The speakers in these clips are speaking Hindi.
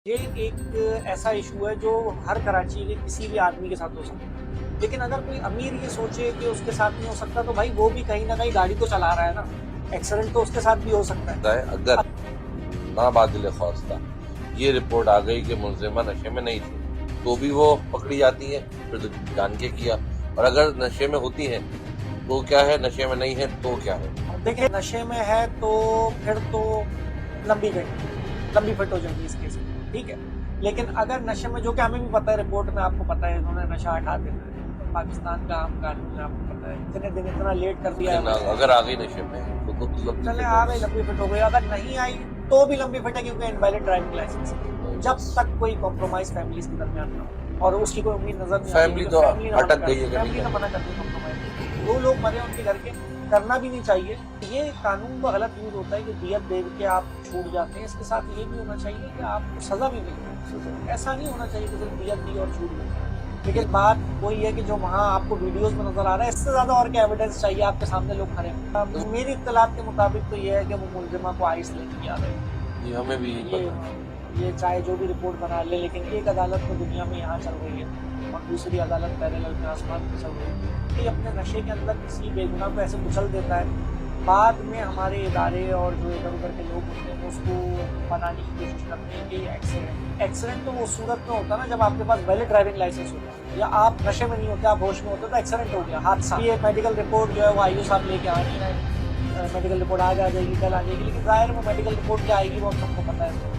ये एक ऐसा इशू है जो हर कराची के किसी भी आदमी के साथ हो सकता है। लेकिन अगर कोई अमीर ये सोचे कि उसके साथ नहीं हो सकता, तो भाई वो भी कहीं ना कहीं गाड़ी तो चला रहा है ना। एक्सीडेंट तो उसके साथ भी हो सकता है। है अगर नाबादिल खौस्ता ये रिपोर्ट आ गई कि मुलजिमा नशे में नहीं थी तो भी वो पकड़ी जाती है, फिर तो जान के किया। और अगर नशे में होती है तो क्या है, नशे में नहीं है तो क्या है। अब देखिए, नशे में है तो फिर तो लंबी लंबी फिट हो जाएगी इस केस में, ठीक है। लेकिन अगर नशे में, जो कि हमें भी पता है, रिपोर्ट में आपको पता है इन्होंने नशा हटा देना है, पाकिस्तान का आम कानून है, आपको पता है इतने दिन इतना लेट कर दिया लेकिन है। अगर आ गई नशे में तो लंबी चले फिट आ है। गई लंबी फिट हो गई, अगर नहीं आई तो भी लंबी फिट है, क्योंकि इनवैलिड ड्राइविंग लाइसेंस है। जब बस तक कोई कॉम्प्रोमाइज फैमिलीज के दरमियान ना हो और उसकी कोई उम्मीद नजर नहीं आती है, फैमिली क्योंकि तो फैमिली ना मना अटक कर गई दी, है कि नहीं फैमिली ना करनी। मना कर दी कॉम्प्रोमाइज। दो लोग मरे उनके घर के, करना भी नहीं चाहिए। ये कानून का गलत यूज होता है कि दियत दे के आप छूट जाते हैं। इसके साथ ये भी होना चाहिए कि आपको सजा भी मिले। ऐसा नहीं होना चाहिए कि सिर्फ दियत दी और छूट गई। लेकिन बात वही है कि जो वहाँ आपको वीडियोस में नजर आ रहा है, इससे ज्यादा और क्या एविडेंस चाहिए, आपके सामने लोग खड़े हैं। मेरी इत्तलात के मुताबिक तो ये है कि वो मुलजिमा को आइस लेके गया है। ये हमें भी यही ये पता है। ये चाहे जो भी रिपोर्ट बना ले, लेकिन एक अदालत तो दुनिया में यहाँ चल रही है और दूसरी अदालत पैरेलल में आसमान में चल रही है। कि अपने नशे के अंदर किसी बेगुनाह को ऐसे कुचल देता है, बाद में हमारे इदारे और जो इधर उधर के लोग होते हैं उसको बनाने की कोशिश करते हैं कि एक्सीडेंट एक्सीडेंट तो वो सूरत में होता है ना जब आपके पास वैलिड ड्राइविंग लाइसेंस होता है, या आप नशे में नहीं होते, आप होश में होते, तो एक्सीडेंट हो गया, हादसा। ये मेडिकल रिपोर्ट जो है वो आयु साहब लेके आ नहीं रहे। मेडिकल रिपोर्ट आज आ जाएगी, कल आ जाएगी, लेकिन जाहिर वो मेडिकल रिपोर्ट क्या आएगी वो सबको पता है।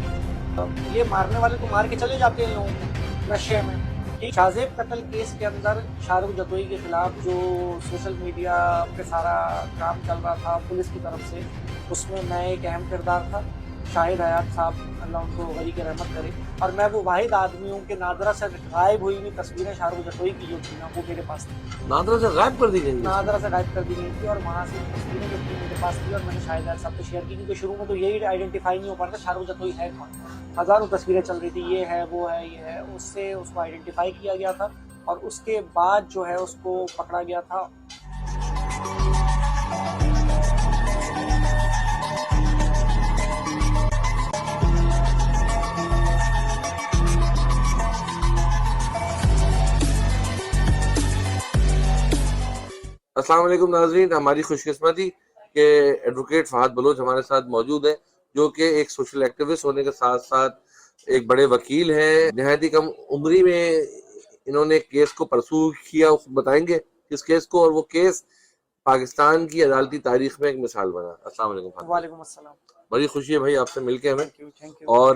ये मारने वाले तो मार के चले जाते हैं लोगों को नशे में। शाहजेब कत्ल केस के अंदर शाहरुख जतोई के खिलाफ जो सोशल मीडिया पे सारा काम चल रहा था पुलिस की तरफ से, उसमें मैं एक अहम किरदार था। शाहिद हयात साहब, अल्लाह उनको गनी की रहमत करे। और मैं वो वाहिद आदमी हूँ कि नादरा से गायब हुई हुई तस्वीरें शाहरुख जतोई की जो थी ना, वो मेरे पास थी। नादरा से गायब कर दी गई है नादरा इसमें। से गायब कर दी गई थी, और वहाँ से तस्वीरें जो थी मेरे पास थी, और मैंने शाहिद हयात साहब को शेयर की, क्योंकि शुरू में तो यही आइडेंटिफाई नहीं हो पा रहा था शाहरुख जतोई है कौन। हज़ारों तस्वीरें चल रही थी, ये है वो है ये है, उससे उसको आइडेंटिफाई किया गया था और उसके बाद जो है उसको पकड़ा गया था। अस्सलाम वालेकुम नाजरीन, हमारी खुशकिस्मती के एडवोकेट फहद बलोच हमारे साथ मौजूद है, जो कि एक सोशल एक्टिविस्ट होने के साथ साथ एक बड़े वकील हैं। नहायत ही कम उम्री में इन्होंने केस को परसू किया, बताएंगे किस केस को, और वो केस पाकिस्तान की अदालती तारीख में एक मिसाल बना। अस्सलाम वालेकुम फहद भाई, वालेकुम अस्सलाम। बड़ी खुशी है भाई आपसे मिलके हमें। Thank you thank you. और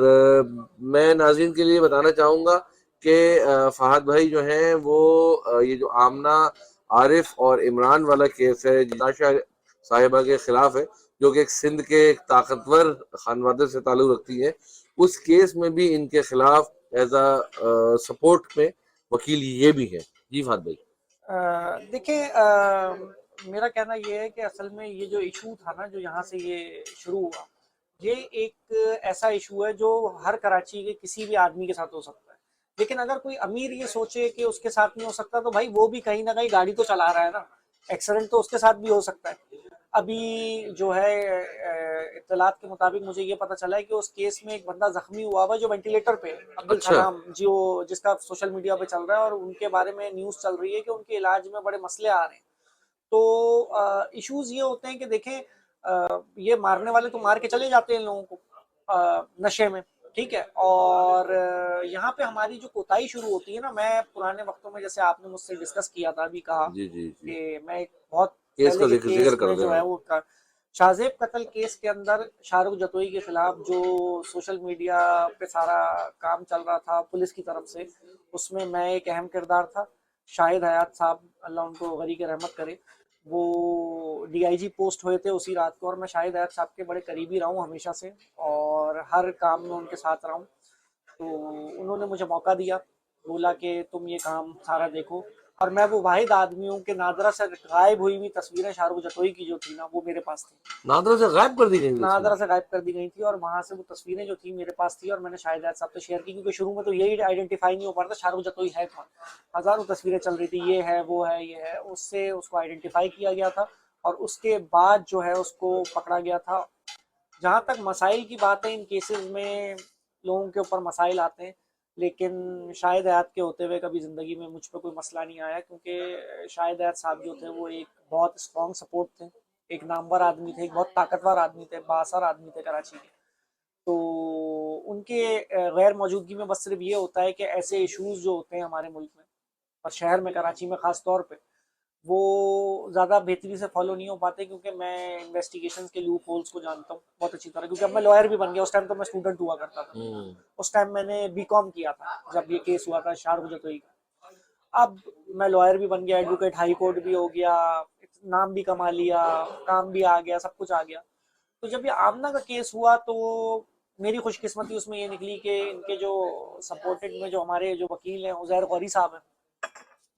मैं नाज़रीन के लिए बताना चाहूँगा कि फ़हद भाई जो हैं वो ये जो आमना आरिफ और इमरान वाला केस है, जिनाशा साहिबा के खिलाफ है, जो कि एक सिंध के एक ताकतवर खानवादे से ताल्लुक़ रखती है, उस केस में भी इनके खिलाफ एज अ सपोर्ट में वकील ये भी है। जी फ़हद भाई। देखिए, मेरा कहना ये है कि असल में ये जो इशू था ना, जो यहाँ से ये शुरू हुआ, ये एक ऐसा इशू है जो हर कराची के किसी भी आदमी के साथ हो सकता है। लेकिन अगर कोई अमीर ये सोचे कि उसके साथ नहीं हो सकता, तो भाई वो भी कहीं ना कहीं गाड़ी तो चला रहा है ना। एक्सीडेंट तो उसके साथ भी हो सकता है। अभी जो है इत्तलात के मुताबिक मुझे ये पता चला है कि उस केस में एक बंदा जख्मी हुआ हुआ जो वेंटिलेटर पे है, अब्दुल अच्छा। सलाम, जो जिसका सोशल मीडिया पे चल रहा है और उनके बारे में न्यूज़ चल रही है कि उनके इलाज में बड़े मसले आ रहे हैं। तो इश्यूज ये होते हैं कि देखें, ये मारने वाले तो मार के चले जाते हैं लोगों को नशे में, ठीक है। और यहाँ पे हमारी जो कोताही शुरू होती है ना, मैं पुराने वक्तों में, जैसे आपने मुझसे डिस्कस किया था, अभी कहा जी जी जी। कि मैं एक बहुत केस पहले का के जिक्र केस कर में दें जो है आप। वो शाहजेब कत्ल केस के अंदर शाहरुख जतोई के खिलाफ जो सोशल मीडिया पे सारा काम चल रहा था पुलिस की तरफ से, उसमें मैं एक अहम किरदार था। शाहिद हयात साहब, अल्लाह उनको गनी की रहमत करे, वो डीआईजी पोस्ट हुए थे उसी रात को, और मैं शाहिद हयात साहब के बड़े करीबी रहा हूँ हमेशा से, और हर काम में उनके साथ रहा हूँ। तो उन्होंने मुझे मौका दिया, बोला कि तुम ये काम सारा देखो। और मैं वो वाहिद आदमी हूँ कि नादरा से गायब हुई हुई तस्वीरें शाहरुख जतोई की जो थी ना, वो मेरे पास थी। नादरा से गायब कर दी गई नादरा तस्वीर। से गायब कर दी गई थी, और वहां से वो तस्वीरें जो थी मेरे पास थी, और मैंने शाहिद साहब से शेयर की, क्योंकि शुरू में तो यही आइडेंटिफाई नहीं हो पा रहा था शाहरुख जतोई है कौन। हजारों तस्वीरें चल रही थी, ये है वो है ये है, उससे उसको आइडेंटिफाई किया गया था, और उसके बाद जो है उसको पकड़ा गया था। जहाँ तक मसाइल की बात है इन केसेस में, लोगों के ऊपर मसाइल आते हैं, लेकिन शाहिद हयात के होते हुए कभी ज़िंदगी में मुझ पर कोई मसला नहीं आया, क्योंकि शाहिद हयात साहब जो थे वो एक बहुत स्ट्रॉन्ग सपोर्ट थे, एक नामवर आदमी थे, एक बहुत ताकतवर आदमी थे, बाअसर आदमी थे कराची के। तो उनके गैर मौजूदगी में बस सिर्फ ये होता है कि ऐसे इश्यूज जो होते हैं हमारे मुल्क में और शहर में, कराची में ख़ास तौर पे, वो ज़्यादा बेहतरी से फॉलो नहीं हो पाते, क्योंकि मैं इन्वेस्टिगेशंस के लूप होल्स को जानता हूँ बहुत अच्छी तरह, क्योंकि अब मैं लॉयर भी बन गया। उस टाइम तो मैं स्टूडेंट हुआ करता था। उस टाइम मैंने बीकॉम किया था जब ये केस हुआ था शाहरुख जतोई का। अब मैं लॉयर भी बन गया, एडवोकेट हाई कोर्ट भी हो गया, नाम भी कमा लिया, काम भी आ गया, सब कुछ आ गया। तो जब ये आमना का केस हुआ तो मेरी खुशकिस्मती उसमें ये निकली कि इनके जो सपोर्टेड में जो हमारे जो वकील हैं उजैर गौरी साहब हैं,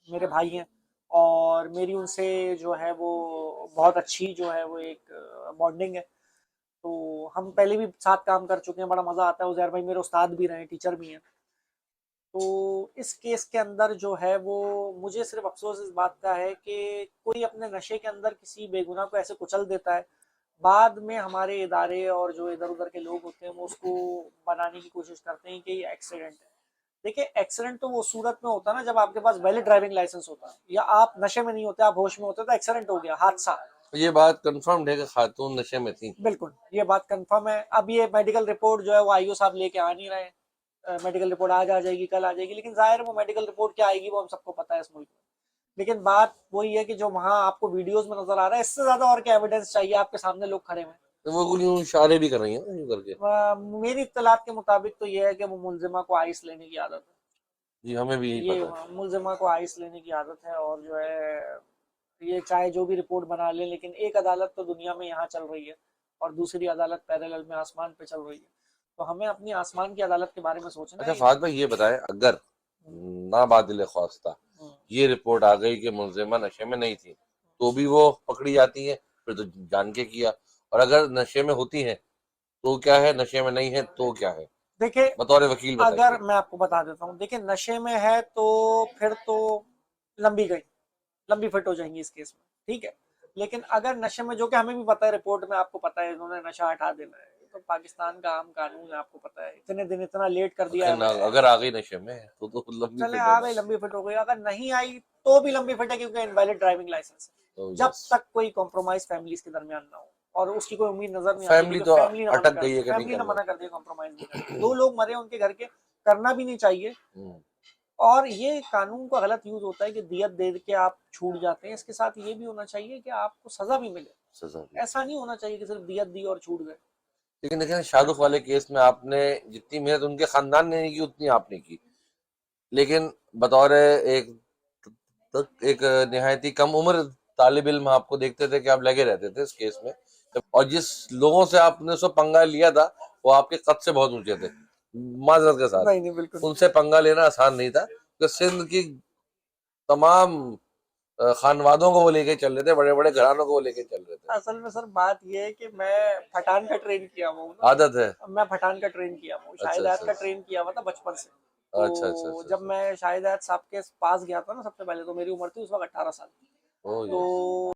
मेरे भाई हैं, और मेरी उनसे जो है वो बहुत अच्छी जो है वो एक बॉन्डिंग है। तो हम पहले भी साथ काम कर चुके हैं, बड़ा मज़ा आता है। उजैर भाई मेरे उस्ताद भी रहे, टीचर भी हैं। तो इस केस के अंदर जो है वो मुझे सिर्फ अफसोस इस बात का है कि कोई अपने नशे के अंदर किसी बेगुनाह को ऐसे कुचल देता है, बाद में हमारे इदारे और जो इधर उधर के लोग होते हैं वो उसको बनाने की कोशिश करते हैं कि ये एक्सीडेंट है। देखिए, एक्सीडेंट तो वो सूरत में होता है ना जब आपके पास वैलिड ड्राइविंग लाइसेंस होता है, या आप नशे में नहीं होते, आप होश में होते, तो एक्सीडेंट हो गया, हादसा। ये बात कंफर्म है कि खातून नशे में थी। बिल्कुल, ये बात कंफर्म है। अब ये मेडिकल रिपोर्ट जो है वो आईओ साहब लेके आ नहीं रहे हैं। मेडिकल रिपोर्ट आज आ जाएगी, कल आ जाएगी, लेकिन जाहिर है वो मेडिकल रिपोर्ट क्या आएगी वो हम सबको पता है इस मुल्क में। लेकिन बात वही है कि जो वहां आपको वीडियोस में नजर आ रहा है, इससे ज्यादा और क्या एविडेंस चाहिए? आपके सामने लोग खड़े हुए हैं। तो वो कुछ यूं इशारे भी कर रही है ना यूं करके। मेरी इत्तलात के मुताबिक तो ये है कि वो मुलजिमा को आइस लेने की आदत है। जी हमें भी यही ये पता है। मुलजिमा को आइस लेने की आदत है, और जो है ये चाहे जो भी रिपोर्ट बना ले, लेकिन एक अदालत तो दुनिया में यहाँ चल रही है और दूसरी अदालत पैरेलल में आसमान पे चल रही है। तो हमें अपनी आसमान की अदालत के बारे में सोचना अच्छा है। फहद भाई ये बताएं, अगर नाबादिल ख्वास्ता हम्म, ये रिपोर्ट आ गई कि मुलजिमा नशे में नहीं थी, तो भी वो पकड़ी जाती है? फिर तो जान के किया। और अगर नशे में होती है तो क्या है, नशे में नहीं है तो क्या है? देखिए, बतौर वकील अगर बताइए। मैं आपको बता देता हूँ, देखिए नशे में है तो फिर तो लंबी गई, लंबी फिट हो जाएंगी इस केस में, ठीक है। लेकिन अगर नशे में, जो कि हमें भी पता है, रिपोर्ट में आपको पता है इन्होंने नशा हटा देना है, तो पाकिस्तान का आम कानून है, आपको पता है, इतने दिन इतना लेट कर दिया लेकिन है। अगर आ गई नशे में तो लंबी चले फिट आ होना गई, है। लंबी फिट हो गई, अगर नहीं आई तो भी लंबी फिट है, क्योंकि इनवैलिड ड्राइविंग लाइसेंस तो है। जब यस, तक कोई कॉम्प्रोमाइज फैमिलीज के दरमियान ना हो, और उसकी कोई उम्मीद नजर नहीं आती, फैमिली क्योंकि तो फैमिली ने मना अटक कर गई है दिया, कि नहीं फैमिली ने करना। मना कर दिया, कॉम्प्रोमाइज नहीं करना। दो लोग मरे उनके घर के, करना भी नहीं चाहिए। हम्म, और ये कानून का गलत यूज होता है कि दियत दे के आप छूट जाते हैं। इसके साथ ये भी होना चाहिए कि आपको सजा भी मिले। सजा भी। ऐसा नहीं होना चाहिए कि सिर्फ दियत दी और छूट गए। लेकिन देखिए शाहरुख वाले केस में आपने जितनी मेहनत उनके खानदान ने नहीं की उतनी आपने की। लेकिन बतौर एक निहायती कम उम्र तालिब इल्म आपको देखते थे कि आप लगे रहते थे इस केस में। और जिस लोगों से आपने उसको पंगा लिया था वो आपके कद से बहुत ऊंचे थे, माजरत के नहीं साथ। नहीं, बिल्कुल नहीं। उनसे पंगा लेना आसान नहीं था, क्योंकि सिंध की तमाम खानवादों को वो लेके चल रहे थे, बड़े बड़े घरानों को वो लेके चल रहे थे। असल में सर बात ये है कि मैं पठान का ट्रेन किया हुआ हूँ ना। आदत है। मैं पठान का ट्रेन किया हुआ हूँ, अच्छा शाहिद आयत अच्छा का ट्रेन किया हुआ था बचपन से। अच्छा अच्छा तो अच्छा जब अच्छा। मैं शाहिद आयत साहब के पास गया था ना सबसे पहले, तो मेरी उम्र थी उस वक्त 18 साल। ओ यस। तो